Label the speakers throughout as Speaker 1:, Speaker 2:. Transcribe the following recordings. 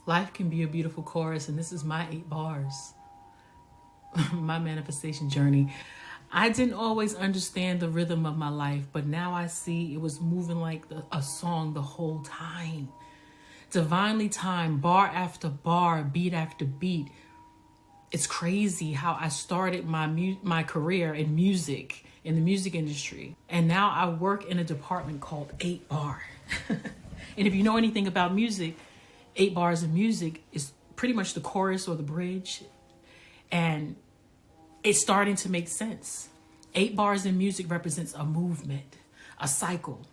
Speaker 1: Life can be a beautiful chorus, and this is my 8 bars. My manifestation journey. I didn't always understand the rhythm of my life, but now I see it was moving like a song the whole time. Divinely timed, bar after bar, beat after beat. It's crazy how I started my career in music, in the music industry. And now I work in a department called 8 Bar. And if you know anything about music, 8 bars of music is pretty much the chorus or the bridge. And it's starting to make sense. 8 bars in music represents a movement, a cycle,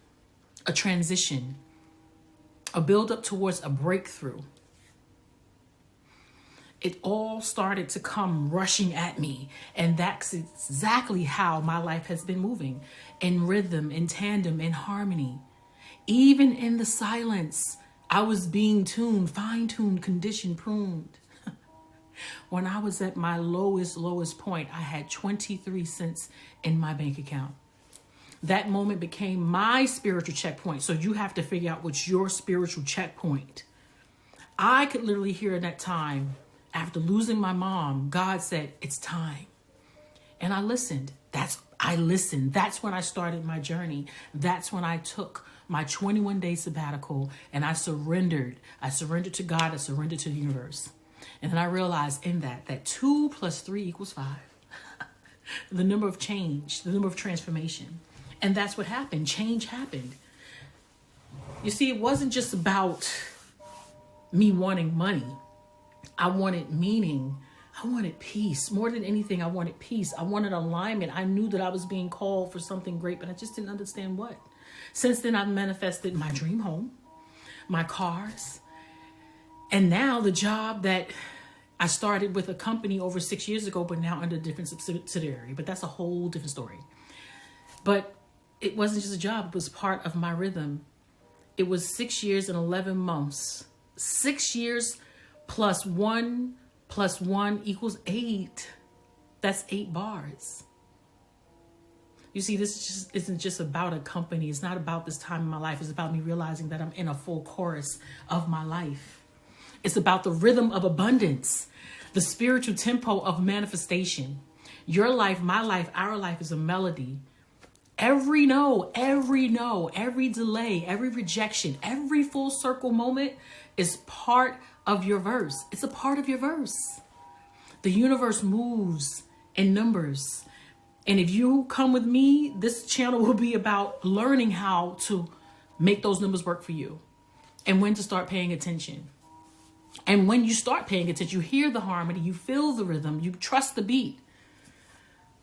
Speaker 1: a transition, a build-up towards a breakthrough. It all started to come rushing at me. And that's exactly how my life has been moving. In rhythm, in tandem, in harmony. Even in the silence, I was being tuned, fine-tuned, conditioned, pruned. When I was at my lowest point, I had 23 cents in my bank account. That moment became my spiritual checkpoint. So you have to figure out what's your spiritual checkpoint. I could literally hear in that time, after losing my mom, God said, it's time. And I listened. That's when I started my journey. That's when I took my 21-day sabbatical and I surrendered. I surrendered to God. I surrendered to the universe. And then I realized in that 2 + 3 = 5. The number of change, the number of transformation. And that's what happened. Change happened. You see, it wasn't just about me wanting money. I wanted meaning. I wanted peace. More than anything, I wanted peace. I wanted alignment. I knew that I was being called for something great, but I just didn't understand what. Since then, I've manifested my dream home, my cars, and now the job that I started with a company over 6 years ago, but now under a different subsidiary. But that's a whole different story. But it wasn't just a job. It was part of my rhythm. It was 6 years and 11 months. 6 years plus 1 + 1 = 8. That's 8 bars. You see, this isn't just about a company. It's not about this time in my life. It's about me realizing that I'm in a full chorus of my life. It's about the rhythm of abundance, the spiritual tempo of manifestation. Your life, my life, our life is a melody. Every no, every delay, every rejection, every full circle moment is part of your verse. It's a part of your verse. The universe moves in numbers. And if you come with me, this channel will be about learning how to make those numbers work for you and when to start paying attention. And when you start paying attention, you hear the harmony, you feel the rhythm, you trust the beat.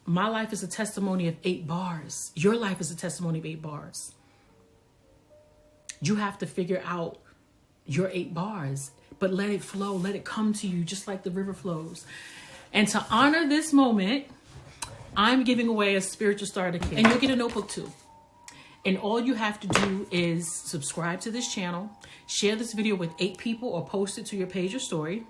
Speaker 1: My life is a testimony of 8 bars. Your life is a testimony of 8 bars. You have to figure out your 8 bars, but let it flow, let it come to you just like the river flows. And to honor this moment, I'm giving away a spiritual starter kit, and you'll get a notebook too. And all you have to do is subscribe to this channel, share this video with 8 people or post it to your page or story,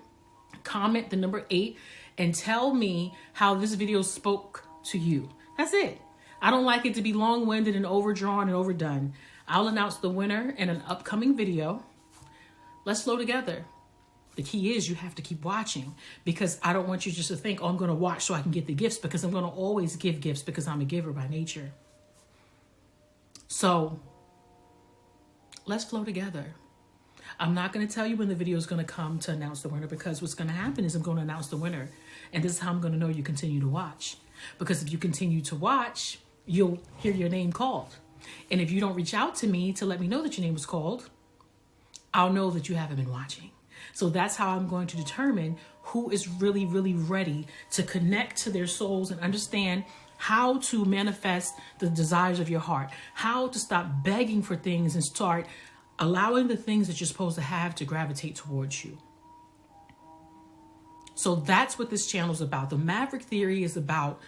Speaker 1: comment the number 8, and tell me how this video spoke to you. That's it. I don't like it to be long-winded and overdrawn and overdone. I'll announce the winner in an upcoming video. Let's flow together. The key is you have to keep watching, because I don't want you just to think, oh, I'm going to watch so I can get the gifts, because I'm going to always give gifts because I'm a giver by nature. So let's flow together. I'm not going to tell you when the video is going to come to announce the winner, because what's going to happen is I'm going to announce the winner. And this is how I'm going to know you continue to watch. Because if you continue to watch, you'll hear your name called. And if you don't reach out to me to let me know that your name was called, I'll know that you haven't been watching. So that's how I'm going to determine who is really, really ready to connect to their souls and understand how to manifest the desires of your heart, how to stop begging for things and start allowing the things that you're supposed to have to gravitate towards you. So that's what this channel is about. The Maverick theory is about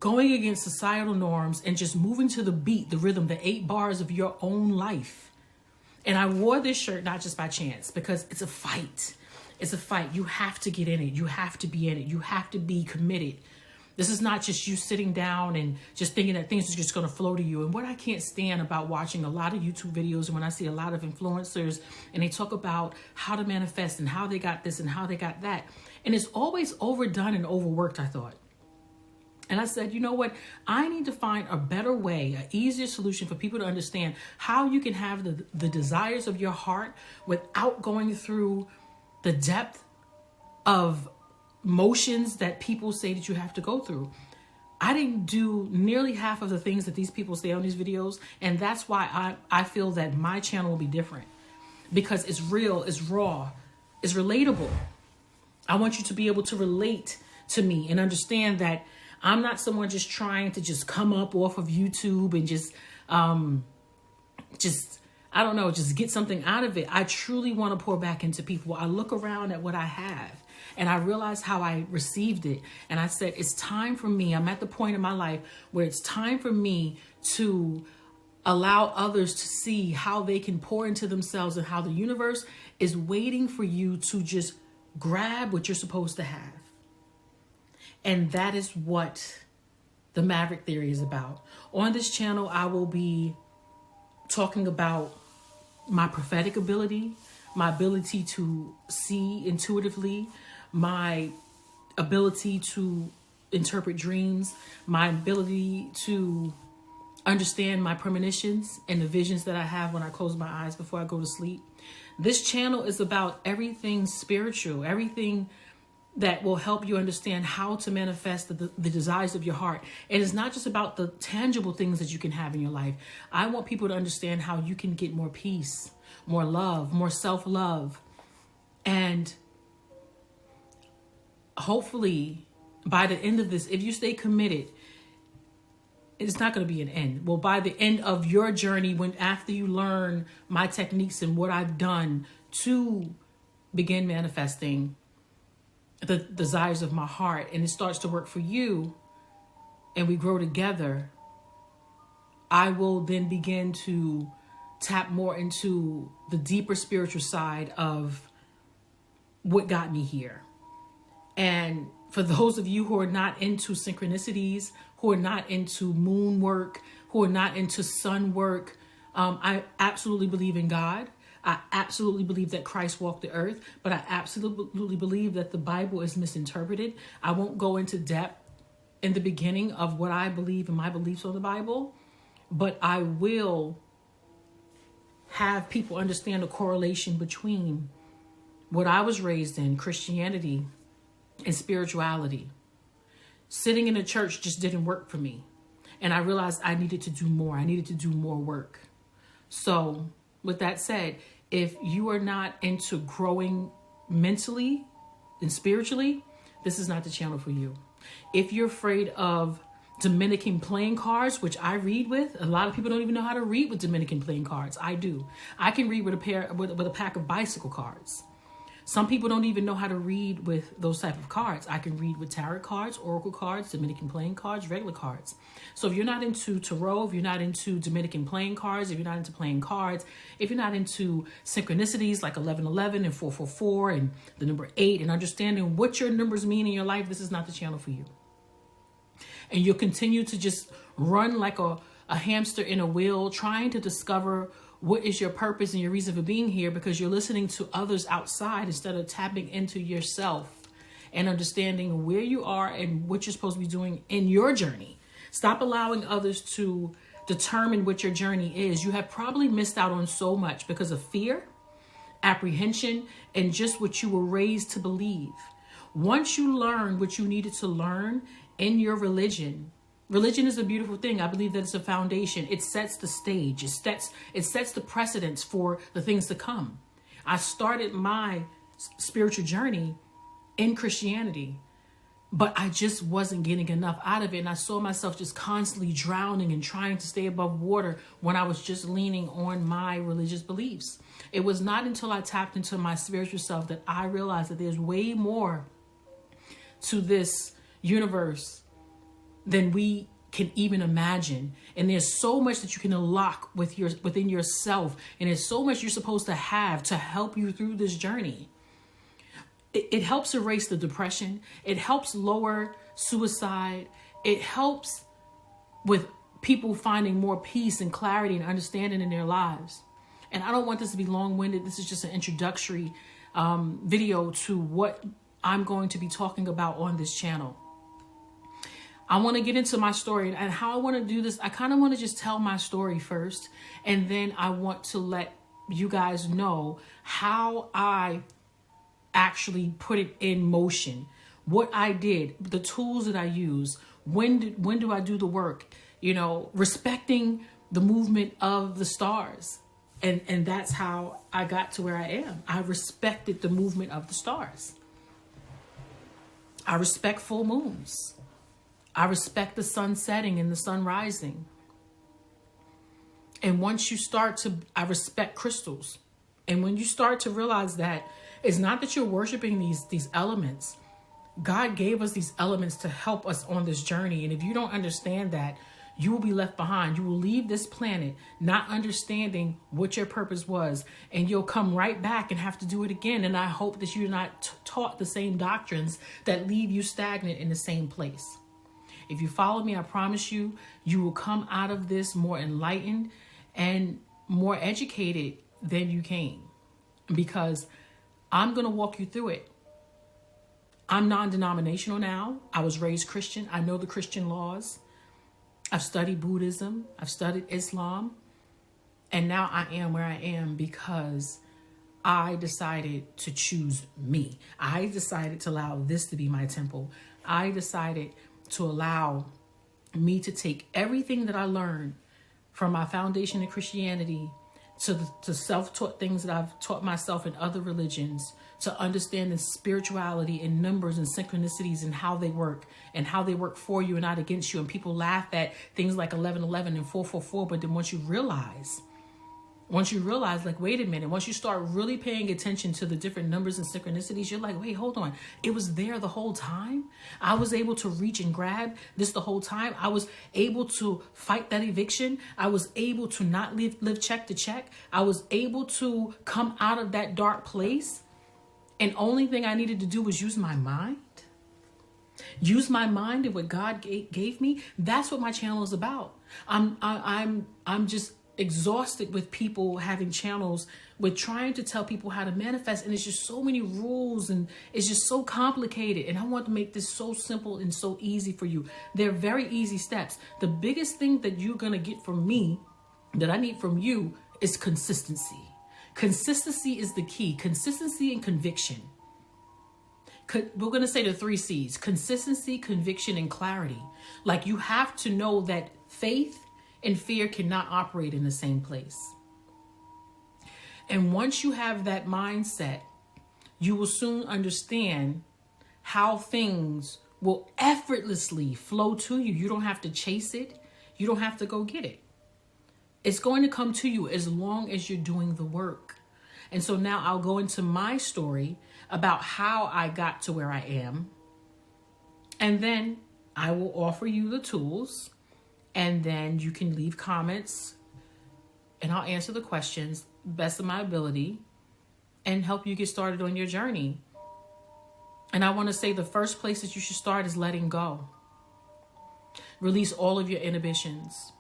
Speaker 1: going against societal norms and just moving to the beat, the rhythm, the 8 bars of your own life. And I wore this shirt not just by chance, because it's a fight. It's a fight. You have to get in it. You have to be in it. You have to be committed. This is not just you sitting down and just thinking that things are just going to flow to you. And what I can't stand about watching a lot of YouTube videos and when I see a lot of influencers and they talk about how to manifest and how they got this and how they got that. And it's always overdone and overworked, I thought. And I said, you know what? I need to find a better way, an easier solution for people to understand how you can have the desires of your heart without going through the depth of motions that people say that you have to go through. I didn't do nearly half of the things that these people say on these videos. And that's why I feel that my channel will be different, because it's real, it's raw, it's relatable. I want you to be able to relate to me and understand that I'm not someone just trying to just come up off of YouTube and just I don't know, just get something out of it. I truly want to pour back into people. I look around at what I have and I realize how I received it. And I said, it's time for me. I'm at the point in my life where it's time for me to allow others to see how they can pour into themselves and how the universe is waiting for you to just grab what you're supposed to have. And that is what the Maverick theory is about. On this channel, I will be talking about my prophetic ability, my ability to see intuitively, my ability to interpret dreams, my ability to understand my premonitions and the visions that I have when I close my eyes before I go to sleep. This channel is about everything spiritual, everything that will help you understand how to manifest the desires of your heart. And it's not just about the tangible things that you can have in your life. I want people to understand how you can get more peace, more love, more self-love. And hopefully by the end of this, if you stay committed, it's not going to be an end. Well, by the end of your journey, when after you learn my techniques and what I've done to begin manifesting the desires of my heart, and it starts to work for you and we grow together, I will then begin to tap more into the deeper spiritual side of what got me here. And for those of you who are not into synchronicities, who are not into moon work, who are not into sun work, I absolutely believe in God. I absolutely believe that Christ walked the earth, but I absolutely believe that the Bible is misinterpreted. I won't go into depth in the beginning of what I believe and my beliefs on the Bible, but I will have people understand the correlation between what I was raised in, Christianity, and spirituality. Sitting in a church just didn't work for me. And I realized I needed to do more. I needed to do more work. So with that said, if you are not into growing mentally and spiritually, this is not the channel for you. If you're afraid of Dominican playing cards, which I read with, a lot of people don't even know how to read with Dominican playing cards. I do. I can read with a pack of bicycle cards. Some people don't even know how to read with those type of cards. I can read with tarot cards, oracle cards, Dominican playing cards, regular cards. So if you're not into tarot, if you're not into Dominican playing cards, if you're not into playing cards, if you're not into synchronicities like 1111 and 444 and the number 8 and understanding what your numbers mean in your life, this is not the channel for you. And you'll continue to just run like a hamster in a wheel, trying to discover what is your purpose and your reason for being here, because you're listening to others outside instead of tapping into yourself and understanding where you are and what you're supposed to be doing in your journey. Stop allowing others to determine what your journey is. You have probably missed out on so much because of fear, apprehension, and just what you were raised to believe. Once you learn what you needed to learn in your religion, religion is a beautiful thing. I believe that it's a foundation. It sets the stage. It sets the precedence for the things to come. I started my spiritual journey in Christianity, but I just wasn't getting enough out of it. And I saw myself just constantly drowning and trying to stay above water when I was just leaning on my religious beliefs. It was not until I tapped into my spiritual self that I realized that there's way more to this universe than we can even imagine. And there's so much that you can unlock within yourself. And there's so much you're supposed to have to help you through this journey. it helps erase the depression. It helps lower suicide. It helps with people finding more peace and clarity and understanding in their lives. And I don't want this to be long-winded. This is just an introductory video to what I'm going to be talking about on this channel. I want to get into my story, and how I want to do this. I kind of want to just tell my story first, and then I want to let you guys know how I actually put it in motion, what I did, the tools that I use, when do I do the work, you know, respecting the movement of the stars. And that's how I got to where I am. I respected the movement of the stars. I respect full moons. I respect the sun setting and the sun rising. And once you start to, I respect crystals. And when you start to realize that it's not that you're worshiping these elements. God gave us these elements to help us on this journey. And if you don't understand that, you will be left behind. You will leave this planet not understanding what your purpose was. And you'll come right back and have to do it again. And I hope that you're not taught the same doctrines that leave you stagnant in the same place. If you follow me, I promise you, you will come out of this more enlightened and more educated than you came. Because I'm going to walk you through it. I'm non-denominational now. I was raised Christian. I know the Christian laws. I've studied Buddhism. I've studied Islam. And now I am where I am because I decided to choose me. I decided to allow this to be my temple. I decided to allow me to take everything that I learned from my foundation in Christianity to self-taught things that I've taught myself in other religions, to understanding spirituality and numbers and synchronicities and how they work for you and not against you. And people laugh at things like 1111 and 444, but then once you realize, like, wait a minute, once you start really paying attention to the different numbers and synchronicities, you're like, wait, hold on. It was there the whole time. I was able to reach and grab this the whole time. I was able to fight that eviction. I was able to not live check to check. I was able to come out of that dark place. And only thing I needed to do was use my mind. Use my mind and what God gave me. That's what my channel is about. I'm just exhausted with people having channels with trying to tell people how to manifest, and it's just so many rules and it's just so complicated. And I want to make this so simple and so easy for you. They're very easy steps. The biggest thing that you're going to get from me, that I need from you, is consistency. Consistency is the key. Consistency and conviction. We're going to say the 3 C's: consistency, conviction, and clarity. Like, you have to know that faith and fear cannot operate in the same place. And once you have that mindset, you will soon understand how things will effortlessly flow to you. You don't have to chase it. You don't have to go get it. It's going to come to you as long as you're doing the work. And so now I'll go into my story about how I got to where I am. And then I will offer you the tools. And then you can leave comments and I'll answer the questions best of my ability and help you get started on your journey. And I want to say the first place that you should start is letting go. Release all of your inhibitions.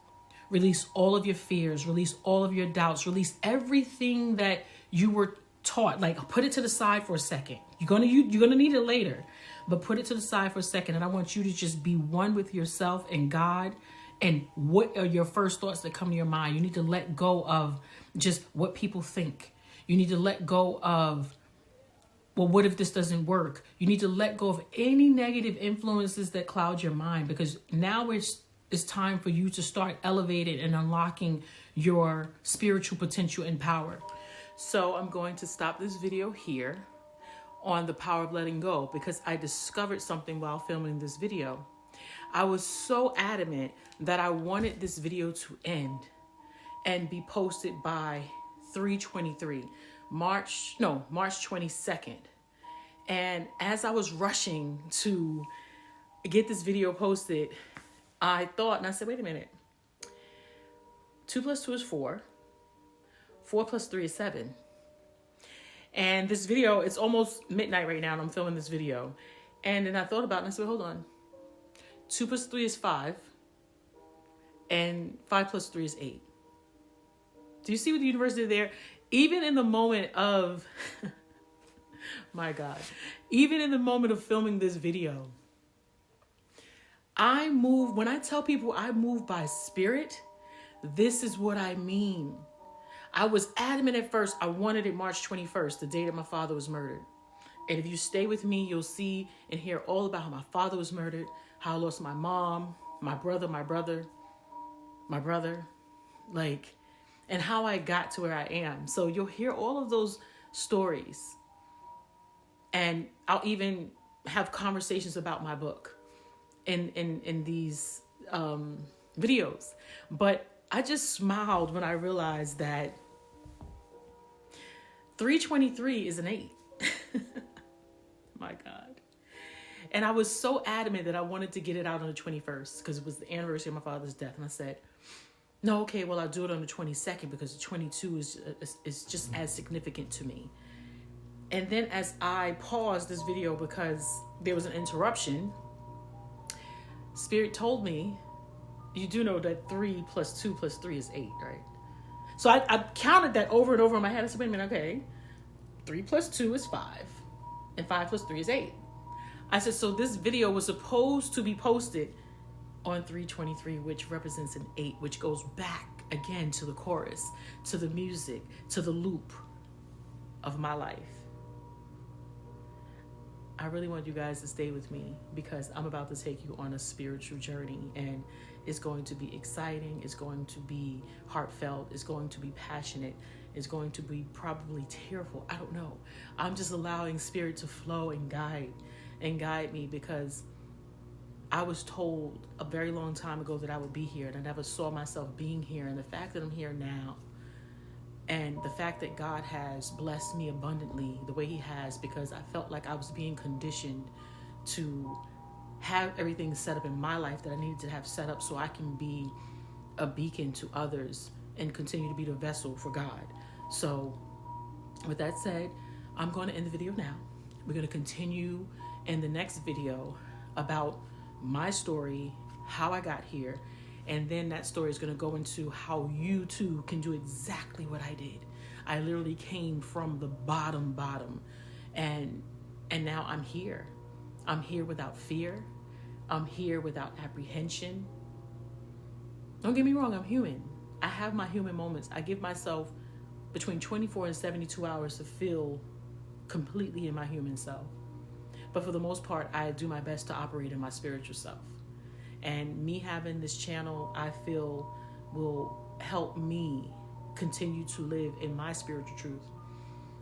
Speaker 1: Release all of your fears. Release all of your doubts. Release everything that you were taught. Like, put it to the side for a second. You're gonna need it later, but put it to the side for a second. And I want you to just be one with yourself and God. And what are your first thoughts that come to your mind? You need to let go of just what people think. You need to let go of, well, what if this doesn't work? You need to let go of any negative influences that cloud your mind, because now it's time for you to start elevating and unlocking your spiritual potential and power. So I'm going to stop this video here on the power of letting go, because I discovered something while filming this video. I was so adamant that I wanted this video to end and be posted by 3/23, March 22nd. And as I was rushing to get this video posted, I thought, and I said, wait a minute, 2 + 2 is 4. 4 + 3 is 7. And this video, it's almost midnight right now and I'm filming this video. And then I thought about it and I said, hold on. 2 plus 3 is 5. And 5 plus 3 is 8. Do you see what the universe did there? Even in the moment of, my God, even in the moment of filming this video, I move, when I tell people I move by spirit, this is what I mean. I was adamant at first. I wanted it March 21st, the day that my father was murdered. And if you stay with me, you'll see and hear all about how my father was murdered, how I lost my mom, my brother, like, and how I got to where I am. So you'll hear all of those stories. And I'll even have conversations about my book in these videos. But I just smiled when I realized that 323 is an 8. My God. And I was so adamant that I wanted to get it out on the 21st because it was the anniversary of my father's death. And I said, no, okay, well, I'll do it on the 22nd because the 22 is just as significant to me. And then as I paused this video because there was an interruption, Spirit told me, you do know that 3 plus 2 plus 3 is 8, right? So I counted that over and over in my head. I said, wait a minute, okay. 3 plus 2 is 5. And 5 plus 3 is 8. I said, so this video was supposed to be posted on 323, which represents an 8, which goes back again to the chorus, to the music, to the loop of my life. I really want you guys to stay with me because I'm about to take you on a spiritual journey, and it's going to be exciting. It's going to be heartfelt. It's going to be passionate. It's going to be probably tearful. I don't know. I'm just allowing Spirit to flow and guide me because I was told a very long time ago that I would be here, and I never saw myself being here. And the fact that I'm here now, and the fact that God has blessed me abundantly the way he has, because I felt like I was being conditioned to have everything set up in my life that I needed to have set up so I can be a beacon to others and continue to be the vessel for God. So with that said, I'm going to end the video now. We're going to continue in the next video about my story, how I got here, and then that story is going to go into how you too can do exactly what I did. I literally came from the bottom, and now I'm here. I'm here without fear. I'm here without apprehension. Don't get me wrong, I'm human. I have my human moments. I give myself between 24 and 72 hours to feel completely in my human self. But for the most part, I do my best to operate in my spiritual self. And me having this channel, I feel, will help me continue to live in my spiritual truth.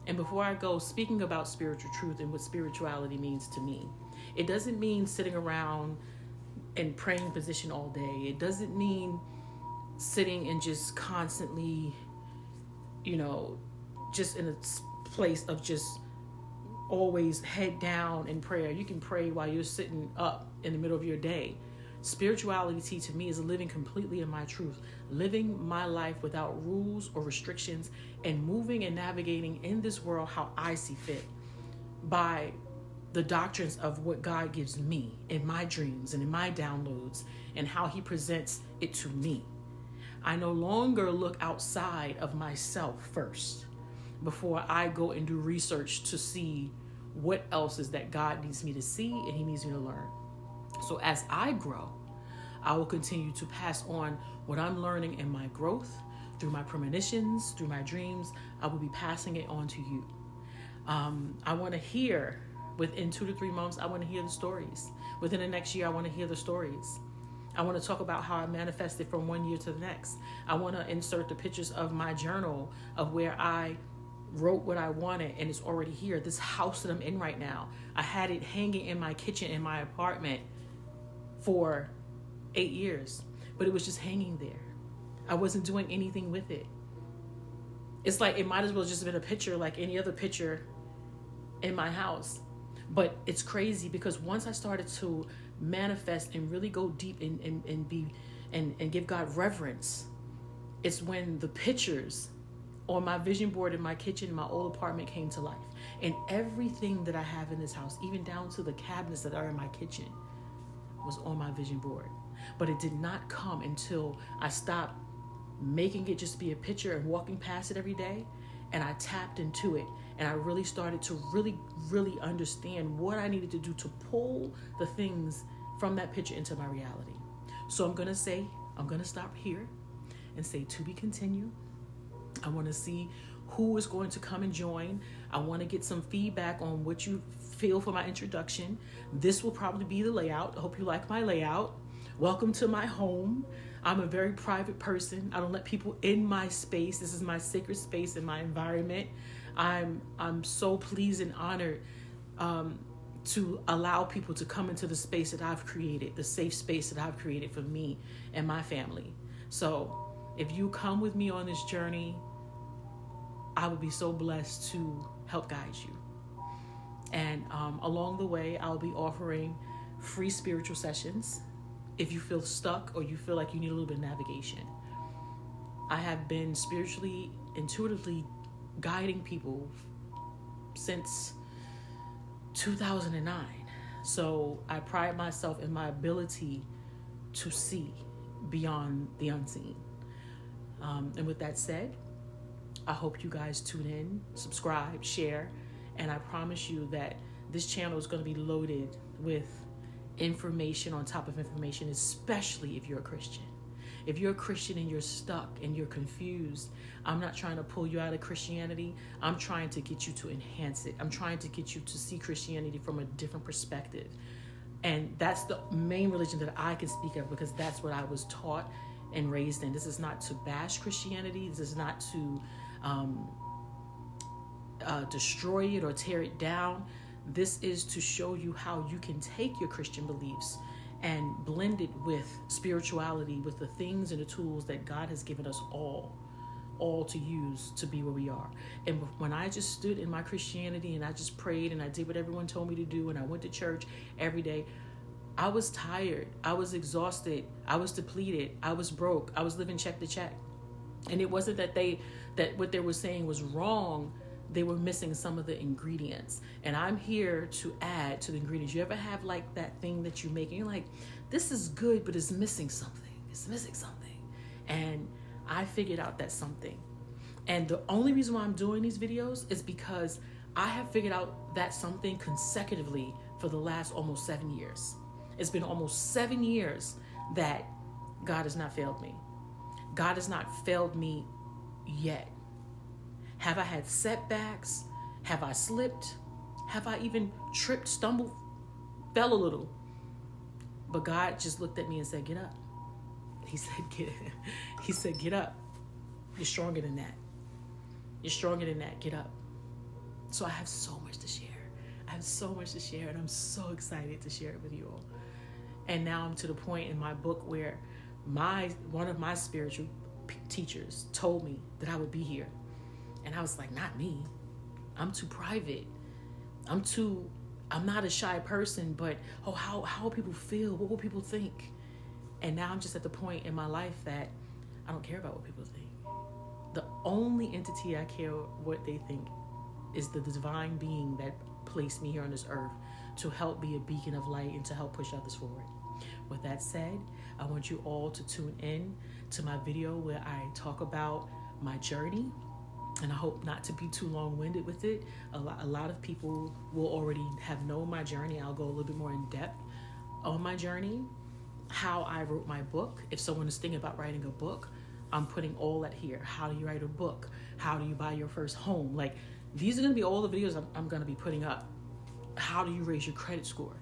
Speaker 1: And before I go, speaking about spiritual truth and what spirituality means to me, it doesn't mean sitting around in praying position all day. It doesn't mean sitting and just constantly, just in a place of just always head down in prayer. You can pray while you're sitting up in the middle of your day. Spirituality to me is living completely in my truth, living my life without rules or restrictions, and moving and navigating in this world how I see fit by the doctrines of what God gives me in my dreams and in my downloads and how he presents it to me. I no longer look outside of myself first before I go and do research to see what else is that God needs me to see and he needs me to learn. So as I grow, I will continue to pass on what I'm learning in my growth through my premonitions, through my dreams. I will be passing it on to you. I want to hear within 2 to 3 months, I want to hear the stories. Within the next year, I want to hear the stories. I want to talk about how I manifested from one year to the next. I want to insert the pictures of my journal of where I wrote what I wanted, and it's already here. This house that I'm in right now, I had it hanging in my kitchen in my apartment for 8 years, but it was just hanging there. I wasn't doing anything with it. It's like it might as well just have been a picture like any other picture in my house. But it's crazy because once I started to manifest and really go deep and give God reverence, it's when the pictures on my vision board in my kitchen in my old apartment came to life. And everything that I have in this house, even down to the cabinets that are in my kitchen, was on my vision board. But it did not come until I stopped making it just be a picture and walking past it every day, and I tapped into it, and I really started to really understand what I needed to do to pull the things from that picture into my reality. So I'm going to stop here and say to be continued. I want to see who is going to come and join. I want to get some feedback on what you feel for my introduction. This will probably be the layout. I hope you like my layout. Welcome to my home. I'm a very private person. I don't let people in my space. This is my sacred space and my environment. I'm so pleased and honored to allow people to come into the space that I've created, the safe space that I've created for me and my family. So if you come with me on this journey, I would be so blessed to help guide you. And along the way, I'll be offering free spiritual sessions if you feel stuck or you feel like you need a little bit of navigation. I have been spiritually, intuitively guiding people since 2009. So I pride myself in my ability to see beyond the unseen. And with that said, I hope you guys tune in, subscribe, share, and I promise you that this channel is going to be loaded with information on top of information, especially if you're a Christian. If you're a Christian and you're stuck and you're confused, I'm not trying to pull you out of Christianity. I'm trying to get you to enhance it. I'm trying to get you to see Christianity from a different perspective. And that's the main religion that I can speak of, because that's what I was taught and raised in. This is not to bash Christianity. This is not to destroy it or tear it down. This is to show you how you can take your Christian beliefs and blend it with spirituality, with the things and the tools that God has given us all to use to be where we are. And when I just stood in my Christianity and I just prayed and I did what everyone told me to do and I went to church every day, I was tired. I was exhausted. I was depleted. I was broke. I was living check to check. And it wasn't that what they were saying was wrong. They were missing some of the ingredients. And I'm here to add to the ingredients. You ever have like that thing that you make and you're like, this is good, but it's missing something. It's missing something. And I figured out that something. And the only reason why I'm doing these videos is because I have figured out that something consecutively for the last almost 7 years. It's been almost 7 years that God has not failed me. God has not failed me yet. Have I had setbacks? Have I slipped? Have I even tripped, stumbled, fell a little? But God just looked at me and said, get up. He said, get up. You're stronger than that. You're stronger than that. Get up. So I have so much to share. I have so much to share, and I'm so excited to share it with you all. And now I'm to the point in my book where one of my spiritual teachers told me that I would be here. And I was like, not me. I'm too private. I'm not a shy person, but how will people feel? What will people think? And now I'm just at the point in my life that I don't care about what people think. The only entity I care what they think is the divine being that placed me here on this earth to help be a beacon of light and to help push others forward. With that said, I want you all to tune in to my video where I talk about my journey. And I hope not to be too long-winded with it. A lot of people will already have known my journey. I'll go a little bit more in depth on my journey, how I wrote my book. If someone is thinking about writing a book, I'm putting all that here. How do you write a book? How do you buy your first home? Like, these are going to be all the videos I'm going to be putting up. How do you raise your credit score?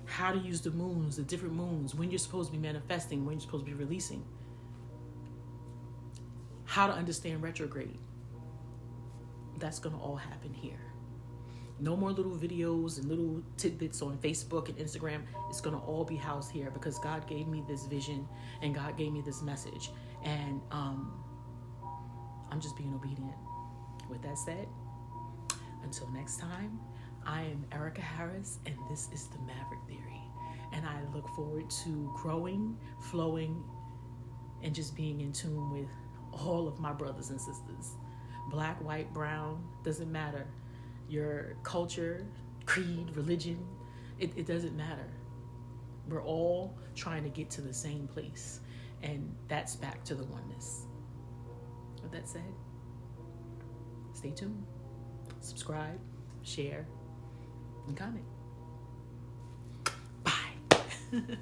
Speaker 1: How to use the moons, the different moons, when you're supposed to be manifesting, when you're supposed to be releasing. How to understand retrograde. That's going to all happen here. No more little videos and little tidbits on Facebook and Instagram. It's going to all be housed here because God gave me this vision and God gave me this message. And I'm just being obedient. With that said, until next time, I am Erica Harris, and this is the Maverick Theory. And I look forward to growing, flowing, and just being in tune with all of my brothers and sisters. Black, white, brown, doesn't matter. Your culture, creed, religion, it doesn't matter. We're all trying to get to the same place. And that's back to the oneness. With that said, stay tuned. Subscribe, share, and comment. Bye.